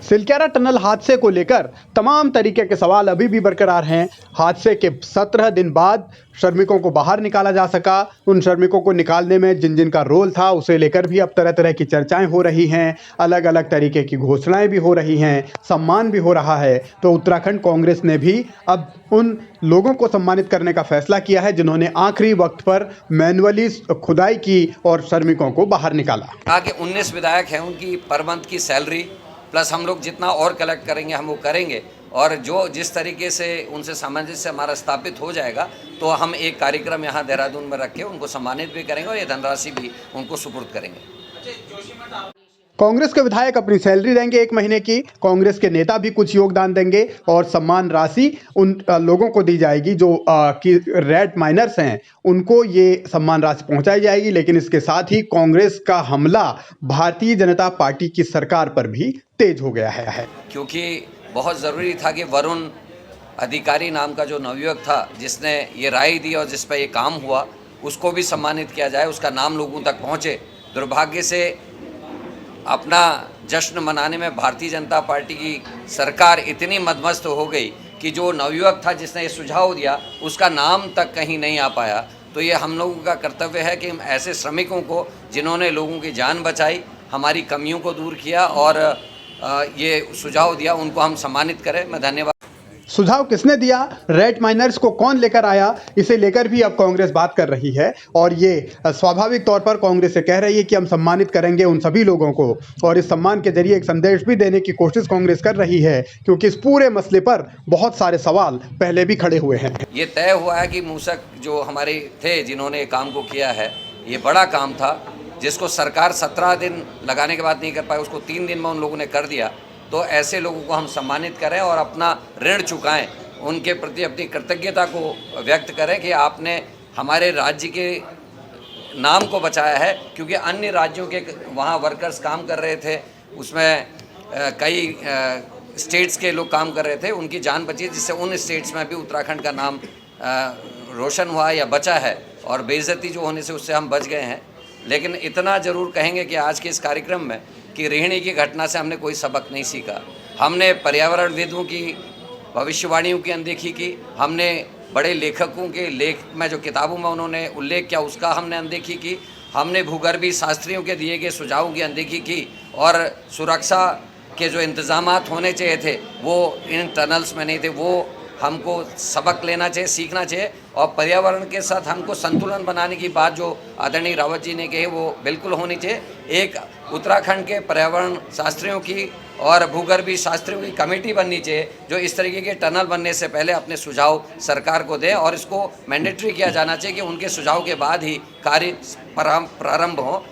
Silkyara tunnel हादसे को लेकर तमाम तरीके के सवाल अभी भी बरकरार हैं। हादसे के 17 दिन बाद श्रमिकों को बाहर निकाला जा सका। उन श्रमिकों को निकालने में जिन जिन का रोल था उसे लेकर भी अब तरह तरह की चर्चाएं हो रही हैं। अलग अलग तरीके की घोषणाएं भी हो रही हैं, सम्मान भी हो रहा है। तो उत्तराखंड कांग्रेस ने भी अब उन लोगों को सम्मानित करने का फैसला किया है जिन्होंने आखिरी वक्त पर मैनुअली खुदाई की और श्रमिकों को बाहर निकाला। कहा कि 19 विधायक हैं, उनकी पर मंथ की सैलरी प्लस हम लोग जितना और कलेक्ट करेंगे हम वो करेंगे, और जो जिस तरीके से उनसे सामंजस्य हमारा स्थापित हो जाएगा तो हम एक कार्यक्रम यहाँ देहरादून में रख के उनको सम्मानित भी करेंगे और ये धनराशि भी उनको सुपुर्द करेंगे। कांग्रेस के विधायक अपनी सैलरी देंगे 1 महीने की, कांग्रेस के नेता भी कुछ योगदान देंगे और सम्मान राशि उन लोगों को दी जाएगी जो कि रेड माइनर्स हैं, उनको ये सम्मान राशि पहुंचाई जाएगी। लेकिन इसके साथ ही कांग्रेस का हमला भारतीय जनता पार्टी की सरकार पर भी तेज हो गया है, क्योंकि बहुत ज़रूरी था कि वरुण अधिकारी नाम का जो नवयुवक था जिसने ये राय दी और जिस पर ये काम हुआ उसको भी सम्मानित किया जाए, उसका नाम लोगों तक पहुँचे। दुर्भाग्य से अपना जश्न मनाने में भारतीय जनता पार्टी की सरकार इतनी मदमस्त हो गई कि जो नवयुवक था जिसने ये सुझाव दिया उसका नाम तक कहीं नहीं आ पाया। तो ये हम लोगों का कर्तव्य है कि हम ऐसे श्रमिकों को जिन्होंने लोगों की जान बचाई, हमारी कमियों को दूर किया और ये सुझाव दिया, उनको हम सम्मानित करें। मैं धन्यवाद। सुझाव किसने दिया, रेड माइनर्स को कौन लेकर आया, इसे लेकर भी अब कांग्रेस बात कर रही है। और ये स्वाभाविक तौर पर कांग्रेस से कह रही है कि हम सम्मानित करेंगे उन सभी लोगों को, और इस सम्मान के जरिए एक संदेश भी देने की कोशिश कांग्रेस कर रही है, क्योंकि इस पूरे मसले पर बहुत सारे सवाल पहले भी खड़े हुए हैं। ये तय हुआ है कि मूसक जो हमारे थे जिन्होंने काम को किया है, ये बड़ा काम था जिसको सरकार 17 दिन लगाने के बाद नहीं कर पाई, उसको 3 दिन में उन लोगों ने कर दिया। तो ऐसे लोगों को हम सम्मानित करें और अपना ऋण चुकाएं, उनके प्रति अपनी कृतज्ञता को व्यक्त करें कि आपने हमारे राज्य के नाम को बचाया है। क्योंकि अन्य राज्यों के वहाँ वर्कर्स काम कर रहे थे, उसमें कई स्टेट्स के लोग काम कर रहे थे, उनकी जान बची, जिससे उन स्टेट्स में भी उत्तराखंड का नाम रोशन हुआ या बचा है, और बेइज्जती जो होने से उससे हम बच गए हैं। लेकिन इतना ज़रूर कहेंगे कि आज के इस कार्यक्रम में कि रोहिणी की घटना से हमने कोई सबक नहीं सीखा। हमने पर्यावरणविदों की भविष्यवाणियों की अनदेखी की, हमने बड़े लेखकों के लेख में जो किताबों में उन्होंने उल्लेख किया उसका हमने अनदेखी की, हमने भूगर्भीय शास्त्रियों के दिए गए सुझावों की अनदेखी की, और सुरक्षा के जो इंतजामात होने चाहिए थे वो इन टनल्स में नहीं थे। वो हमको सबक लेना चाहिए, सीखना चाहिए, और पर्यावरण के साथ हमको संतुलन बनाने की बात जो आदरणीय रावत जी ने कही वो बिल्कुल होनी चाहिए। एक उत्तराखंड के पर्यावरण शास्त्रियों की और भूगर्भीय शास्त्रियों की कमेटी बननी चाहिए जो इस तरीके के टनल बनने से पहले अपने सुझाव सरकार को दें, और इसको मैंडेटरी किया जाना चाहिए कि उनके सुझाव के बाद ही कार्य प्रारंभ हो।